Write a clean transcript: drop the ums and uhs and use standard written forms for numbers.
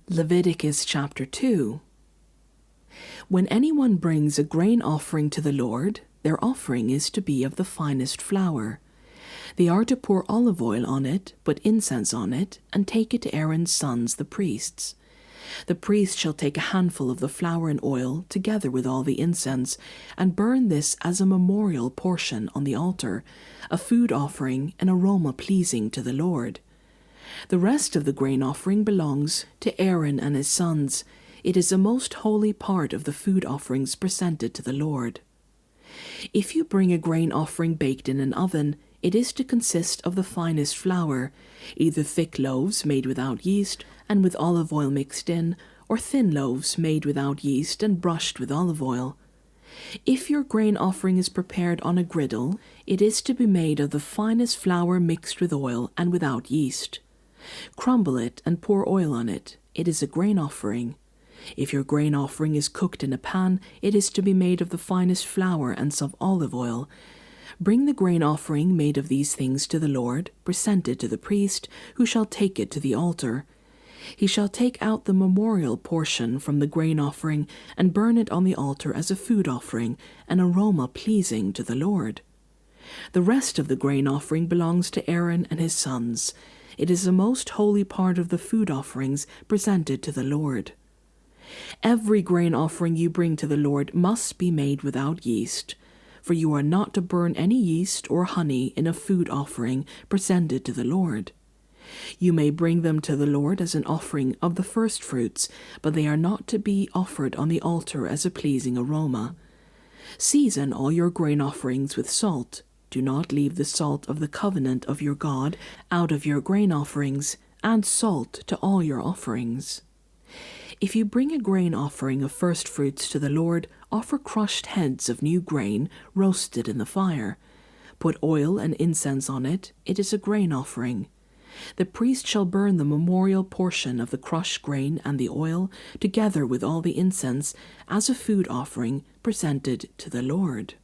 Leviticus chapter 2. When anyone brings a grain offering to the Lord, their offering is to be of the finest flour. They are to pour olive oil on it, put incense on it, and take it to Aaron's sons the priests. The priest shall take a handful of the flour and oil, together with all the incense, and burn this as a memorial portion on the altar, a food offering, an aroma pleasing to the Lord. The rest of the grain offering belongs to Aaron and his sons. It is a most holy part of the food offerings presented to the Lord. If you bring a grain offering baked in an oven, it is to consist of the finest flour, either thick loaves made without yeast and with olive oil mixed in, or thin loaves made without yeast and brushed with olive oil. If your grain offering is prepared on a griddle, it is to be made of the finest flour mixed with oil and without yeast. Crumble it and pour oil on it. It is a grain offering. If your grain offering is cooked in a pan, it is to be made of the finest flour and some olive oil. Bring the grain offering made of these things to the Lord, present it to the priest, who shall take it to the altar. He shall take out the memorial portion from the grain offering and burn it on the altar as a food offering, an aroma pleasing to the Lord. The rest of the grain offering belongs to Aaron and his sons. It is a most holy part of the food offerings presented to the Lord. Every grain offering you bring to the Lord must be made without yeast, for you are not to burn any yeast or honey in a food offering presented to the Lord. You may bring them to the Lord as an offering of the firstfruits, but they are not to be offered on the altar as a pleasing aroma. Season all your grain offerings with salt. Do not leave the salt of the covenant of your God out of your grain offerings. Add salt to all your offerings. If you bring a grain offering of firstfruits to the Lord, offer crushed heads of new grain roasted in the fire. Put oil and incense on it. It is a grain offering. The priest shall burn the memorial portion of the crushed grain and the oil, together with all the incense, as a food offering presented to the Lord.